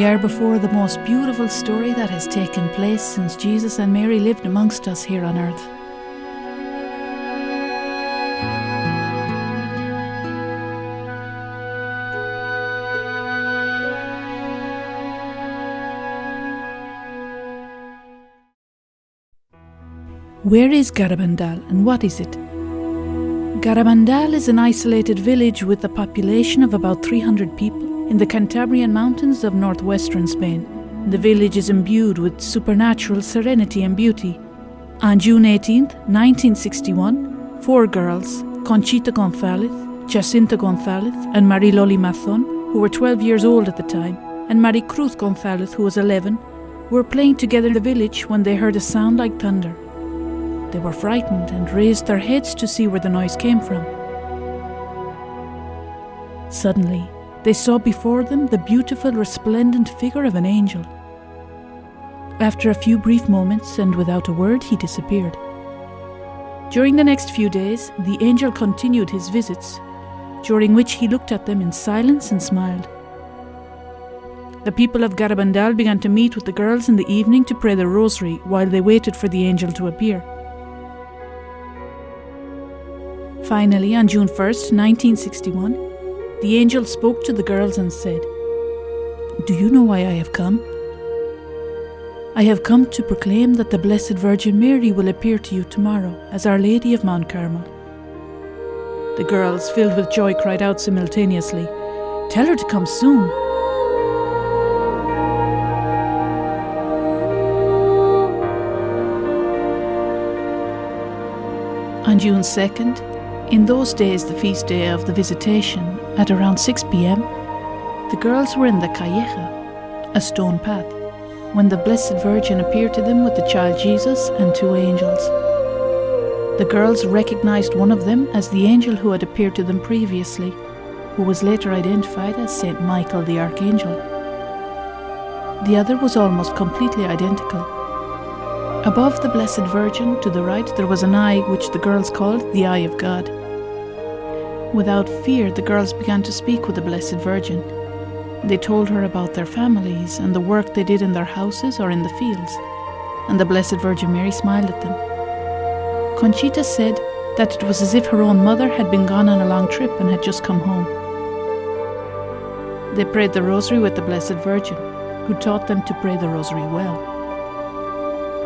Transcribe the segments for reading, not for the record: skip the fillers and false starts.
We are before the most beautiful story that has taken place since Jesus and Mary lived amongst us here on earth. Where is Garabandal and what is it? Garabandal is an isolated village with a population of about 300 people in the Cantabrian mountains of northwestern Spain. The village is imbued with supernatural serenity and beauty. On June 18, 1961, 4 girls, Conchita Gonzalez, Jacinta Gonzalez and Mari-loli Mazon, who were 12 years old at the time, and Cruz Gonzalez, who was 11, were playing together in the village when they heard a sound like thunder. They were frightened and raised their heads to see where the noise came from. Suddenly, they saw before them the beautiful, resplendent figure of an angel. After a few brief moments and without a word, he disappeared. During the next few days, the angel continued his visits, during which he looked at them in silence and smiled. The people of Garabandal began to meet with the girls in the evening to pray the rosary while they waited for the angel to appear. Finally, on June 1st, 1961, the angel spoke to the girls and said, "Do you know why I have come? I have come to proclaim that the Blessed Virgin Mary will appear to you tomorrow as Our Lady of Mount Carmel." The girls, filled with joy, cried out simultaneously, "Tell her to come soon." On June 2nd, in those days the feast day of the Visitation, at around 6 p.m, the girls were in the calleja, a stone path, when the Blessed Virgin appeared to them with the child Jesus and 2 angels. The girls recognized one of them as the angel who had appeared to them previously, who was later identified as Saint Michael the Archangel. The other was almost completely identical. Above the Blessed Virgin, to the right, there was an eye which the girls called the Eye of God. Without fear, the girls began to speak with the Blessed Virgin. They told her about their families and the work they did in their houses or in the fields, and the Blessed Virgin Mary smiled at them. Conchita said that it was as if her own mother had been gone on a long trip and had just come home. They prayed the rosary with the Blessed Virgin, who taught them to pray the rosary well.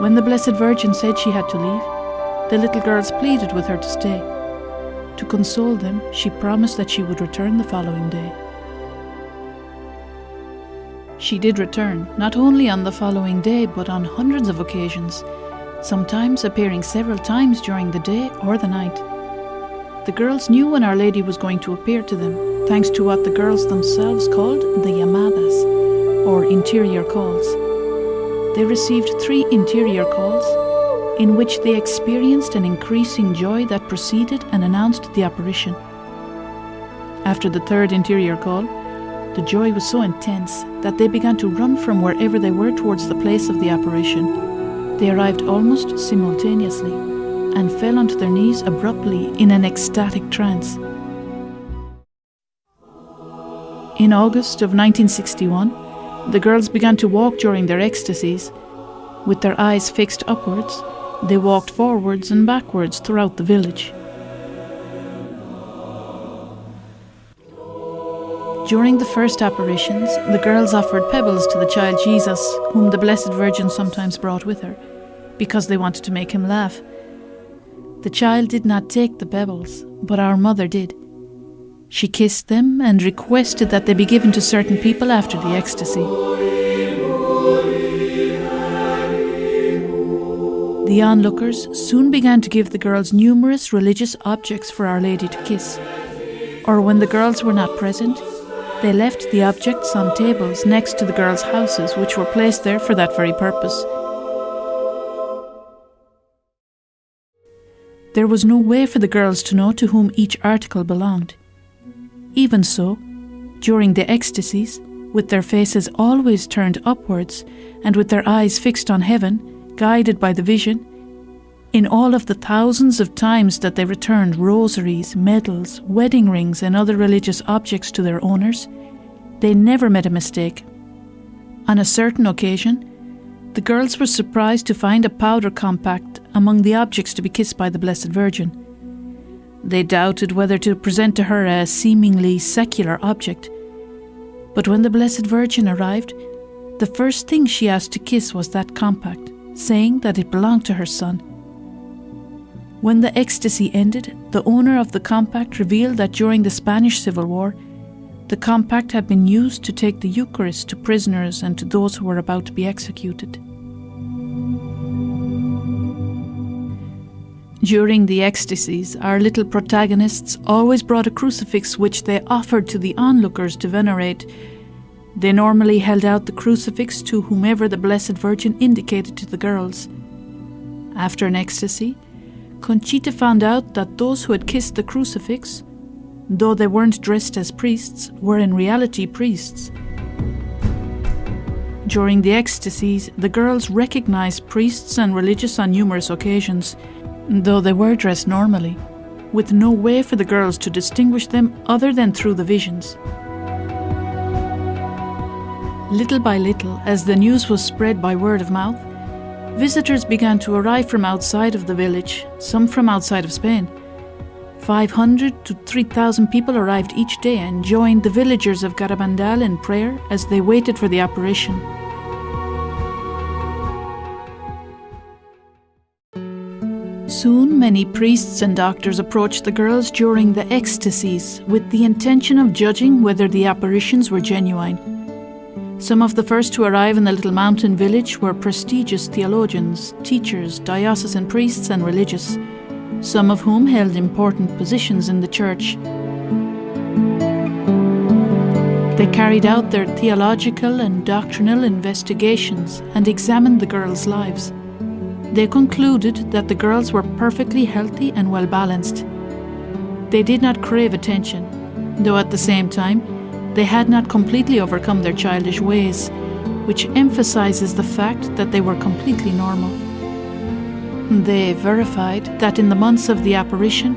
When the Blessed Virgin said she had to leave, the little girls pleaded with her to stay. To console them, she promised that she would return the following day. She did return, not only on the following day, but on hundreds of occasions, sometimes appearing several times during the day or the night. The girls knew when Our Lady was going to appear to them, thanks to what the girls themselves called the llamadas, or interior calls. They received 3 interior calls, in which they experienced an increasing joy that preceded and announced the apparition. After the 3rd interior call, the joy was so intense that they began to run from wherever they were towards the place of the apparition. They arrived almost simultaneously and fell onto their knees abruptly in an ecstatic trance. In August of 1961, the girls began to walk during their ecstasies. With their eyes fixed upwards, they walked forwards and backwards throughout the village. During the first apparitions, the girls offered pebbles to the child Jesus, whom the Blessed Virgin sometimes brought with her, because they wanted to make him laugh. The child did not take the pebbles, but our mother did. She kissed them and requested that they be given to certain people after the ecstasy. The onlookers soon began to give the girls numerous religious objects for Our Lady to kiss. Or when the girls were not present, they left the objects on tables next to the girls' houses, which were placed there for that very purpose. There was no way for the girls to know to whom each article belonged. Even so, during the ecstasies, with their faces always turned upwards and with their eyes fixed on heaven, guided by the vision, in all of the thousands of times that they returned rosaries, medals, wedding rings and other religious objects to their owners, they never made a mistake. On a certain occasion, the girls were surprised to find a powder compact among the objects to be kissed by the Blessed Virgin. They doubted whether to present to her a seemingly secular object, but when the Blessed Virgin arrived, the first thing she asked to kiss was that compact, saying that it belonged to her son. When the ecstasy ended, the owner of the compact revealed that during the Spanish Civil War, the compact had been used to take the Eucharist to prisoners and to those who were about to be executed. During the ecstasies, our little protagonists always brought a crucifix which they offered to the onlookers to venerate. They normally held out the crucifix to whomever the Blessed Virgin indicated to the girls. After an ecstasy, Conchita found out that those who had kissed the crucifix, though they weren't dressed as priests, were in reality priests. During the ecstasies, the girls recognized priests and religious on numerous occasions, though they were dressed normally, with no way for the girls to distinguish them other than through the visions. Little by little, as the news was spread by word of mouth, visitors began to arrive from outside of the village, some from outside of Spain. 500 to 3,000 people arrived each day and joined the villagers of Garabandal in prayer as they waited for the apparition. Soon, many priests and doctors approached the girls during the ecstasies with the intention of judging whether the apparitions were genuine. Some of the first to arrive in the little mountain village were prestigious theologians, teachers, diocesan priests and religious, some of whom held important positions in the church. They carried out their theological and doctrinal investigations and examined the girls' lives. They concluded that the girls were perfectly healthy and well-balanced. They did not crave attention, though at the same time, they had not completely overcome their childish ways, which emphasizes the fact that they were completely normal. They verified that in the months of the apparition,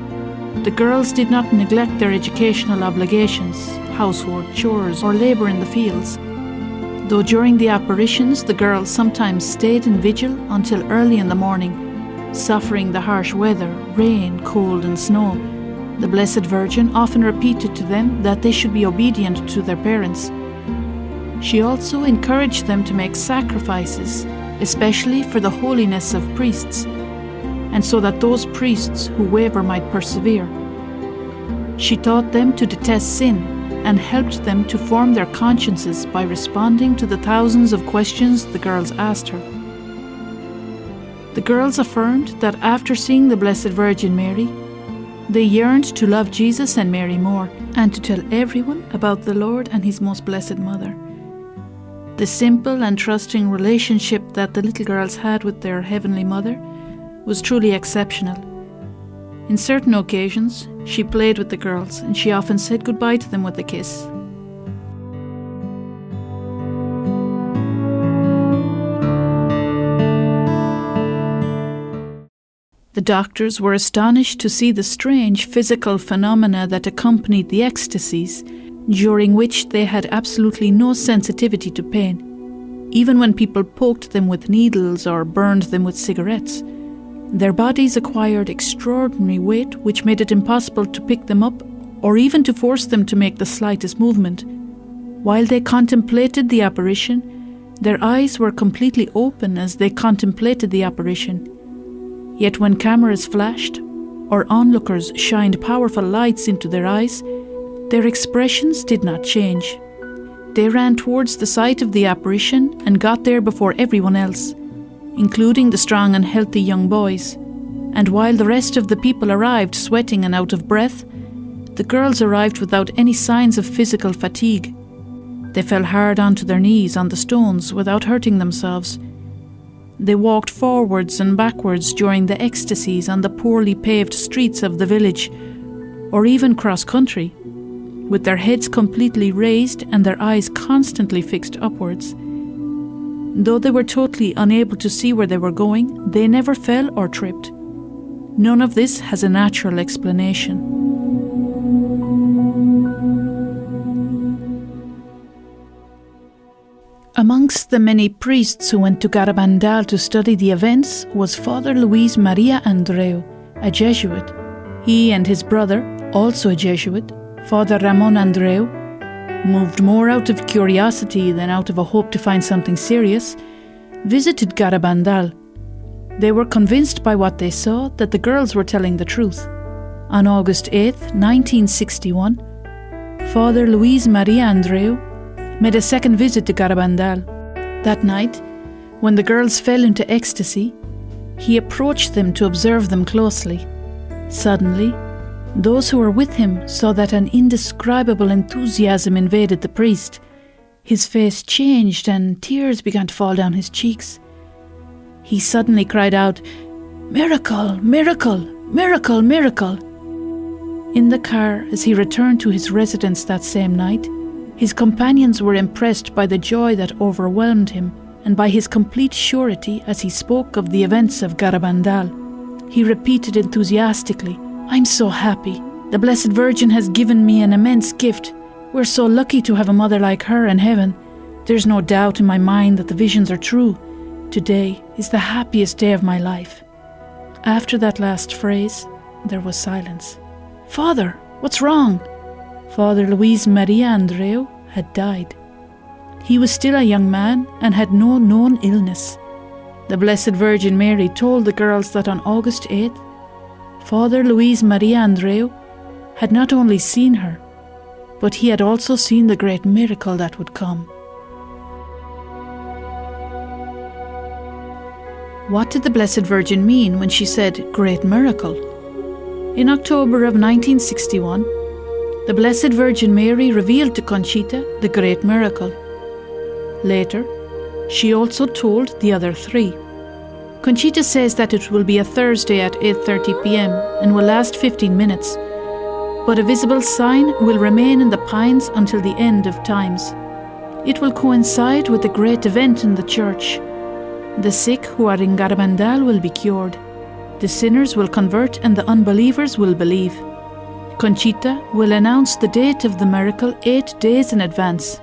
the girls did not neglect their educational obligations, housework, chores, or labor in the fields. Though during the apparitions, the girls sometimes stayed in vigil until early in the morning, suffering the harsh weather, rain, cold, and snow. The Blessed Virgin often repeated to them that they should be obedient to their parents. She also encouraged them to make sacrifices, especially for the holiness of priests, and so that those priests who waver might persevere. She taught them to detest sin and helped them to form their consciences by responding to the thousands of questions the girls asked her. The girls affirmed that after seeing the Blessed Virgin Mary, they yearned to love Jesus and Mary more, and to tell everyone about the Lord and His Most Blessed Mother. The simple and trusting relationship that the little girls had with their Heavenly Mother was truly exceptional. In certain occasions, she played with the girls, and she often said goodbye to them with a kiss. The doctors were astonished to see the strange physical phenomena that accompanied the ecstasies, during which they had absolutely no sensitivity to pain. Even when people poked them with needles or burned them with cigarettes, their bodies acquired extraordinary weight which made it impossible to pick them up or even to force them to make the slightest movement. While they contemplated the apparition, their eyes were completely open as they contemplated the apparition. Yet when cameras flashed, or onlookers shined powerful lights into their eyes, their expressions did not change. They ran towards the site of the apparition and got there before everyone else, including the strong and healthy young boys. And while the rest of the people arrived sweating and out of breath, the girls arrived without any signs of physical fatigue. They fell hard onto their knees on the stones without hurting themselves. They walked forwards and backwards during the ecstasies on the poorly paved streets of the village, or even cross-country, with their heads completely raised and their eyes constantly fixed upwards. Though they were totally unable to see where they were going, they never fell or tripped. None of this has a natural explanation. Amongst Amongst the many priests who went to Garabandal to study the events was Father Luis Maria Andreu, a Jesuit. He and his brother, also a Jesuit, Father Ramon Andreu, moved more out of curiosity than out of a hope to find something serious, visited Garabandal. They were convinced by what they saw that the girls were telling the truth. On August 8, 1961, Father Luis Maria Andreu made a second visit to Garabandal. That night, when the girls fell into ecstasy, he approached them to observe them closely. Suddenly, those who were with him saw that an indescribable enthusiasm invaded the priest. His face changed and tears began to fall down his cheeks. He suddenly cried out, "Miracle! Miracle! Miracle! Miracle!" In the car, as he returned to his residence that same night, his companions were impressed by the joy that overwhelmed him and by his complete surety as he spoke of the events of Garabandal. He repeated enthusiastically, "I'm so happy. The Blessed Virgin has given me an immense gift. We're so lucky to have a mother like her in heaven. There's no doubt in my mind that the visions are true. Today is the happiest day of my life." After that last phrase, there was silence. "Father, what's wrong?" Father Luis Maria Andreu had died. He was still a young man and had no known illness. The Blessed Virgin Mary told the girls that on August 8th, Father Luis Maria Andreu had not only seen her, but he had also seen the great miracle that would come. What did the Blessed Virgin mean when she said, "great miracle"? In October of 1961, the Blessed Virgin Mary revealed to Conchita the great miracle. Later, she also told the other three. Conchita says that it will be a Thursday at 8:30 p.m. and will last 15 minutes, but a visible sign will remain in the pines until the end of times. It will coincide with a great event in the church. The sick who are in Garabandal will be cured. The sinners will convert and the unbelievers will believe. Conchita will announce the date of the miracle 8 days in advance.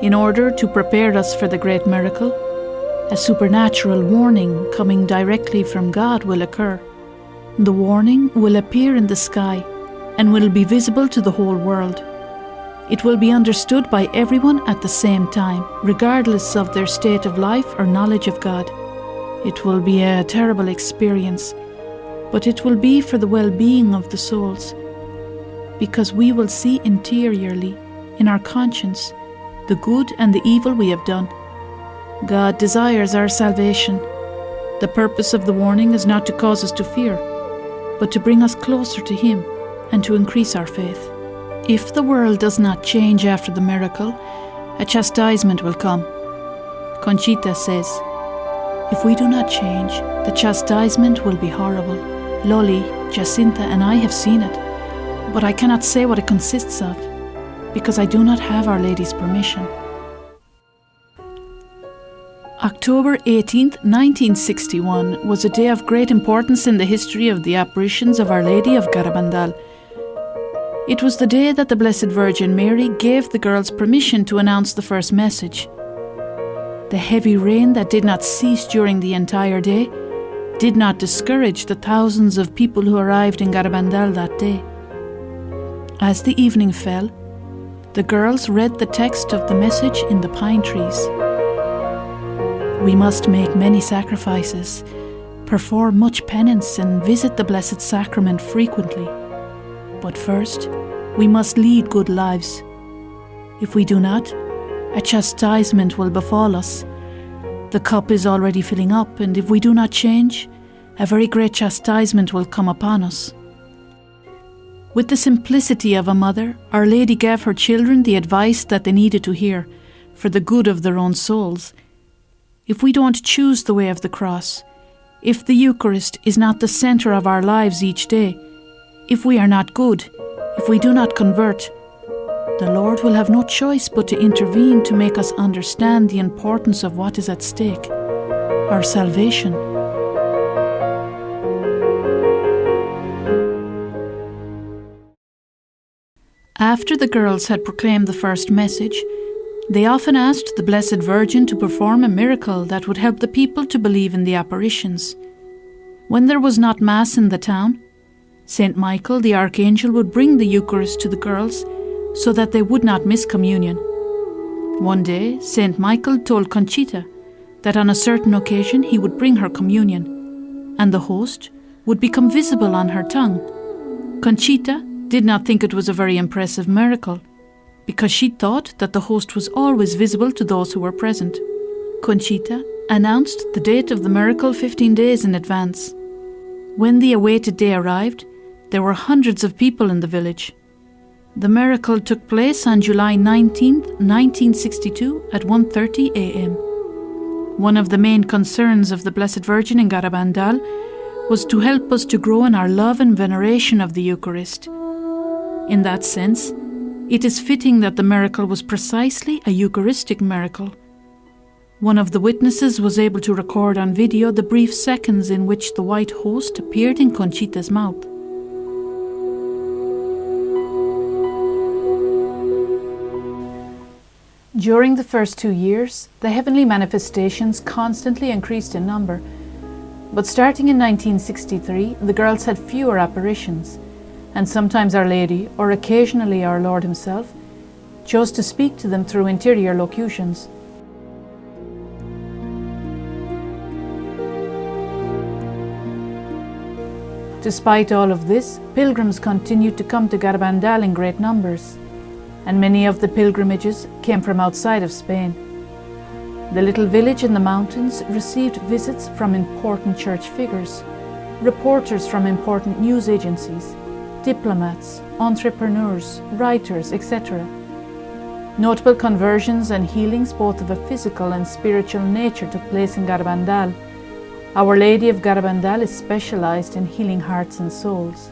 In order to prepare us for the great miracle, a supernatural warning coming directly from God will occur. The warning will appear in the sky and will be visible to the whole world. It will be understood by everyone at the same time, regardless of their state of life or knowledge of God. It will be a terrible experience, but it will be for the well-being of the souls, because we will see interiorly, in our conscience, the good and the evil we have done. God desires our salvation. The purpose of the warning is not to cause us to fear, but to bring us closer to Him and to increase our faith. If the world does not change after the miracle, a chastisement will come. Conchita says, if we do not change, the chastisement will be horrible. Loli, Jacinta and I have seen it, but I cannot say what it consists of, because I do not have Our Lady's permission. October 18th, 1961 was a day of great importance in the history of the apparitions of Our Lady of Garabandal. It was the day that the Blessed Virgin Mary gave the girls permission to announce the first message. The heavy rain that did not cease during the entire day did not discourage the thousands of people who arrived in Garabandal that day. As the evening fell, the girls read the text of the message in the pine trees. We must make many sacrifices, perform much penance and visit the Blessed Sacrament frequently. But first, we must lead good lives. If we do not, a chastisement will befall us. The cup is already filling up, and if we do not change, a very great chastisement will come upon us. With the simplicity of a mother, Our Lady gave her children the advice that they needed to hear for the good of their own souls. If we don't choose the way of the cross, if the Eucharist is not the centre of our lives each day, if we are not good, if we do not convert, the Lord will have no choice but to intervene to make us understand the importance of what is at stake, our salvation. After the girls had proclaimed the first message, They often asked the Blessed Virgin to perform a miracle that would help the people to believe in the apparitions. When there was not Mass in the town, St. Michael, the Archangel, would bring the Eucharist to the girls so that they would not miss communion. One day, St. Michael told Conchita that on a certain occasion he would bring her communion, and the host would become visible on her tongue. Conchita did not think it was a very impressive miracle, because she thought that the host was always visible to those who were present. Conchita announced the date of the miracle 15 days in advance. When the awaited day arrived, there were hundreds of people in the village. The miracle took place on July 19, 1962 at 1:30 a.m. One of the main concerns of the Blessed Virgin in Garabandal was to help us to grow in our love and veneration of the Eucharist. In that sense, it is fitting that the miracle was precisely a Eucharistic miracle. One of the witnesses was able to record on video the brief seconds in which the white host appeared in Conchita's mouth. During the first 2 years, the heavenly manifestations constantly increased in number, but starting in 1963, the girls had fewer apparitions, and sometimes Our Lady, or occasionally our Lord Himself, chose to speak to them through interior locutions. Despite all of this, pilgrims continued to come to Garabandal in great numbers, and many of the pilgrimages came from outside of Spain. The little village in the mountains received visits from important church figures, reporters from important news agencies, diplomats, entrepreneurs, writers, etc. Notable conversions and healings both of a physical and spiritual nature took place in Garabandal. Our Lady of Garabandal is specialized in healing hearts and souls.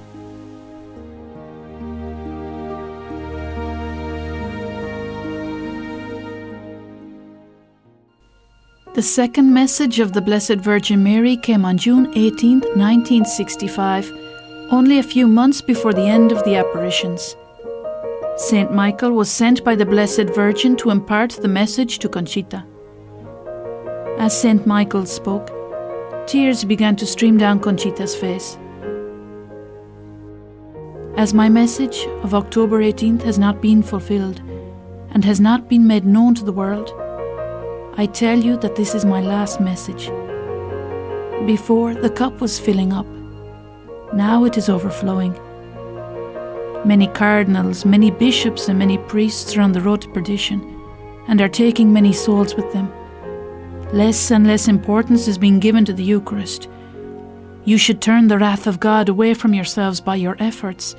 The second message of the Blessed Virgin Mary came on June 18, 1965, only a few months before the end of the apparitions. Saint Michael was sent by the Blessed Virgin to impart the message to Conchita. As Saint Michael spoke, tears began to stream down Conchita's face. As my message of October 18th has not been fulfilled and has not been made known to the world, I tell you that this is my last message. Before, the cup was filling up. Now it is overflowing. Many cardinals, many bishops and many priests are on the road to perdition and are taking many souls with them. Less and less importance is being given to the Eucharist. You should turn the wrath of God away from yourselves by your efforts.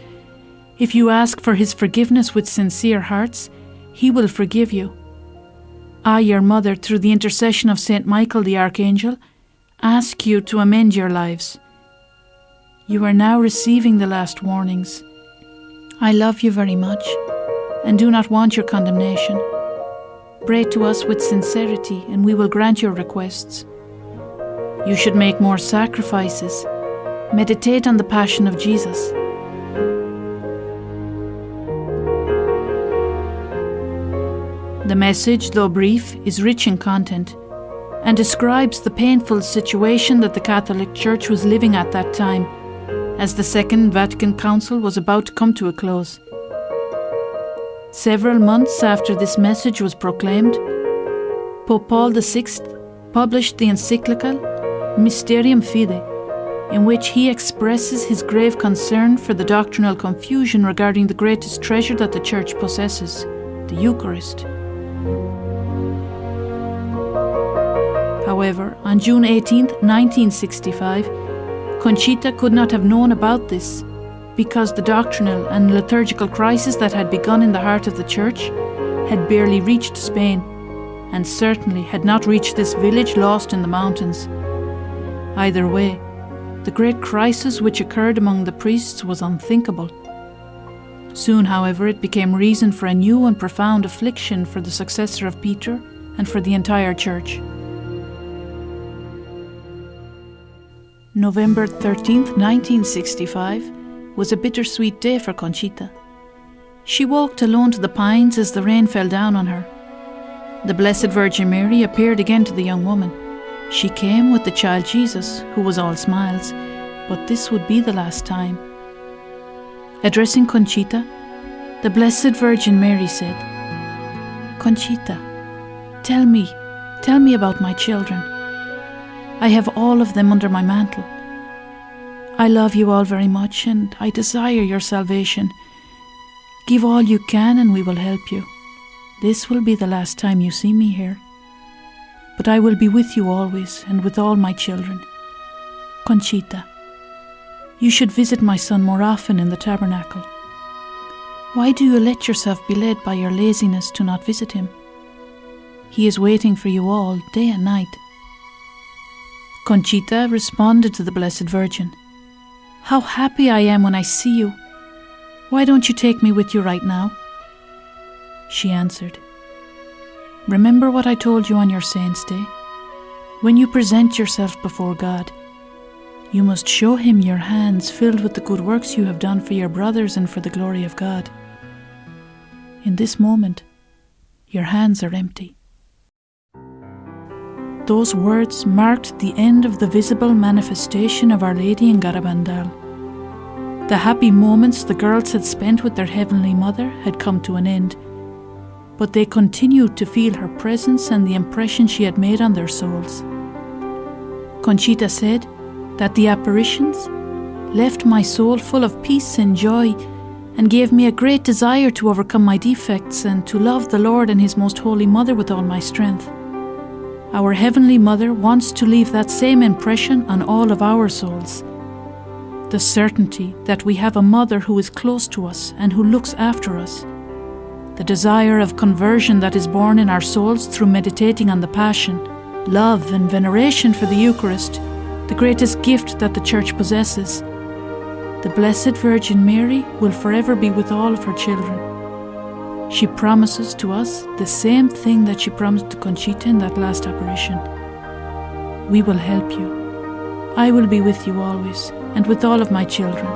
If you ask for His forgiveness with sincere hearts, He will forgive you. I, your mother, through the intercession of Saint Michael the Archangel, ask you to amend your lives. You are now receiving the last warnings. I love you very much and do not want your condemnation. Pray to us with sincerity and we will grant your requests. You should make more sacrifices. Meditate on the Passion of Jesus. The message, though brief, is rich in content and describes the painful situation that the Catholic Church was living at that time, as the Second Vatican Council was about to come to a close. Several months after this message was proclaimed, Pope Paul VI published the encyclical Mysterium Fide, in which he expresses his grave concern for the doctrinal confusion regarding the greatest treasure that the Church possesses, the Eucharist. However, on June 18, 1965, Conchita could not have known about this because the doctrinal and liturgical crisis that had begun in the heart of the Church had barely reached Spain, and certainly had not reached this village lost in the mountains. Either way, the great crisis which occurred among the priests was unthinkable. Soon, however, it became reason for a new and profound affliction for the successor of Peter and for the entire Church. November 13th, 1965 was a bittersweet day for Conchita. She walked alone to the pines as the rain fell down on her. The Blessed Virgin Mary appeared again to the young woman. She came with the child Jesus, who was all smiles, but this would be the last time. Addressing Conchita, the Blessed Virgin Mary said, "Conchita, tell me about my children. I have all of them under my mantle. I love you all very much and I desire your salvation. Give all you can and we will help you. This will be the last time you see me here. But I will be with you always and with all my children. Conchita, you should visit my son more often in the tabernacle. Why do you let yourself be led by your laziness to not visit him? He is waiting for you all, day and night." Conchita responded to the Blessed Virgin, "How happy I am when I see you. Why don't you take me with you right now?" She answered, "Remember what I told you on your Saints' Day? When you present yourself before God, you must show him your hands filled with the good works you have done for your brothers and for the glory of God. In this moment, your hands are empty." Those words marked the end of the visible manifestation of Our Lady in Garabandal. The happy moments the girls had spent with their Heavenly Mother had come to an end, but they continued to feel her presence and the impression she had made on their souls. Conchita said that the apparitions left my soul full of peace and joy and gave me a great desire to overcome my defects and to love the Lord and His Most Holy Mother with all my strength. Our Heavenly Mother wants to leave that same impression on all of our souls. The certainty that we have a Mother who is close to us and who looks after us. The desire of conversion that is born in our souls through meditating on the Passion, love and veneration for the Eucharist, the greatest gift that the Church possesses. The Blessed Virgin Mary will forever be with all of her children. She promises to us the same thing that she promised to Conchita in that last apparition. We will help you. I will be with you always, and with all of my children.